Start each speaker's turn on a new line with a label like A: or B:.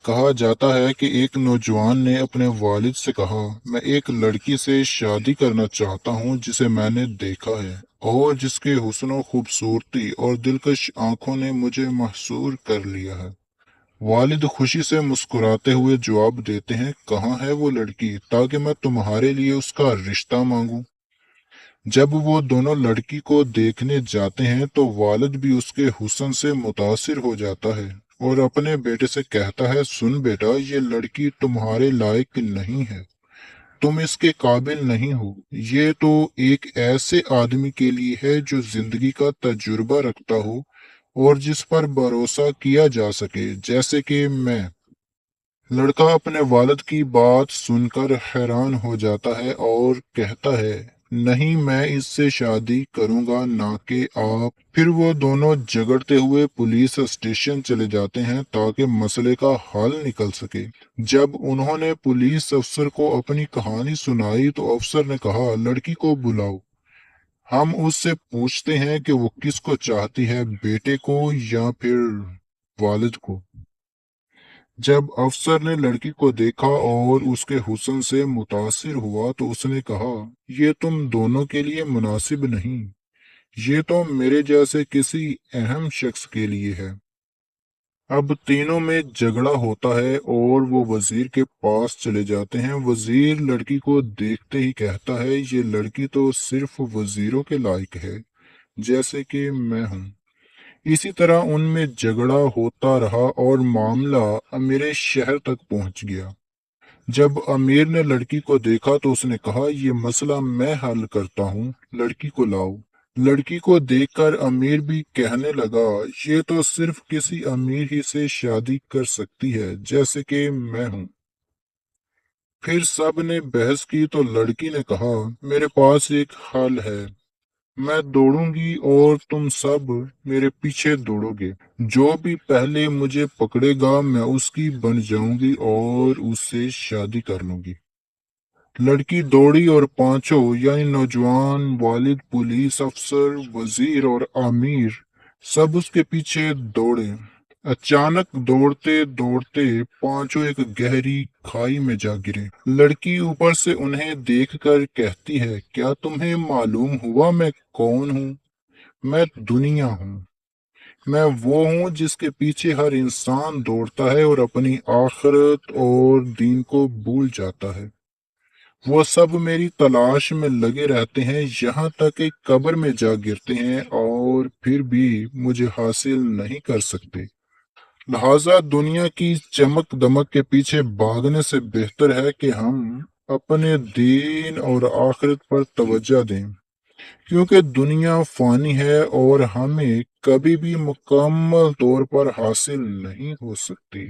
A: کہا جاتا ہے کہ ایک نوجوان نے اپنے والد سے کہا، میں ایک لڑکی سے شادی کرنا چاہتا ہوں جسے میں نے دیکھا ہے اور جس کے حسن و خوبصورتی اور دلکش آنکھوں نے مجھے محصور کر لیا ہے۔ والد خوشی سے مسکراتے ہوئے جواب دیتے ہیں، کہاں ہے وہ لڑکی تاکہ میں تمہارے لیے اس کا رشتہ مانگوں۔ جب وہ دونوں لڑکی کو دیکھنے جاتے ہیں تو والد بھی اس کے حسن سے متاثر ہو جاتا ہے اور اپنے بیٹے سے کہتا ہے، سن بیٹا، یہ لڑکی تمہارے لائق نہیں ہے، تم اس کے قابل نہیں ہو۔ یہ تو ایک ایسے آدمی کے لیے ہے جو زندگی کا تجربہ رکھتا ہو اور جس پر بھروسہ کیا جا سکے، جیسے کہ میں۔ لڑکا اپنے والد کی بات سن کر حیران ہو جاتا ہے اور کہتا ہے، نہیں، میں اس سے شادی کروں گا، نہ کہ آپ۔ پھر وہ دونوں جھگڑتے ہوئے پولیس اسٹیشن چلے جاتے ہیں تاکہ مسئلے کا حل نکل سکے۔ جب انہوں نے پولیس افسر کو اپنی کہانی سنائی تو افسر نے کہا، لڑکی کو بلاؤ، ہم اس سے پوچھتے ہیں کہ وہ کس کو چاہتی ہے، بیٹے کو یا پھر والد کو۔ جب افسر نے لڑکی کو دیکھا اور اس کے حسن سے متاثر ہوا تو اس نے کہا، یہ تم دونوں کے لیے مناسب نہیں، یہ تو میرے جیسے کسی اہم شخص کے لیے ہے۔ اب تینوں میں جھگڑا ہوتا ہے اور وہ وزیر کے پاس چلے جاتے ہیں۔ وزیر لڑکی کو دیکھتے ہی کہتا ہے، یہ لڑکی تو صرف وزیروں کے لائق ہے، جیسے کہ میں ہوں۔ اسی طرح ان میں جھگڑا ہوتا رہا اور معاملہ امیر شہر تک پہنچ گیا۔ جب امیر نے لڑکی کو دیکھا تو اس نے کہا، یہ مسئلہ میں حل کرتا ہوں، لڑکی کو لاؤ۔ لڑکی کو دیکھ کر امیر بھی کہنے لگا، یہ تو صرف کسی امیر ہی سے شادی کر سکتی ہے، جیسے کہ میں ہوں۔ پھر سب نے بحث کی تو لڑکی نے کہا، میرے پاس ایک حل ہے، میں دوڑوں گی اور تم سب میرے پیچھے دوڑو گے۔ جو بھی پہلے مجھے پکڑے گا میں اس کی بن جاؤں گی اور اس سے شادی کر لوں گی۔ لڑکی دوڑی اور پانچوں یعنی نوجوان، والد، پولیس افسر، وزیر اور امیر سب اس کے پیچھے دوڑے۔ اچانک دوڑتے دوڑتے پانچوں ایک گہری کھائی میں جا گرے۔ لڑکی اوپر سے انہیں دیکھ کر کہتی ہے، کیا تمہیں معلوم ہوا میں کون ہوں؟ میں دنیا ہوں۔ میں وہ ہوں جس کے پیچھے ہر انسان دوڑتا ہے اور اپنی آخرت اور دین کو بھول جاتا ہے۔ وہ سب میری تلاش میں لگے رہتے ہیں یہاں تک کہ قبر میں جا گرتے ہیں اور پھر بھی مجھے حاصل نہیں کر سکتے۔ لہذا دنیا کی چمک دمک کے پیچھے بھاگنے سے بہتر ہے کہ ہم اپنے دین اور آخرت پر توجہ دیں، کیونکہ دنیا فانی ہے اور ہمیں کبھی بھی مکمل طور پر حاصل نہیں ہو سکتی۔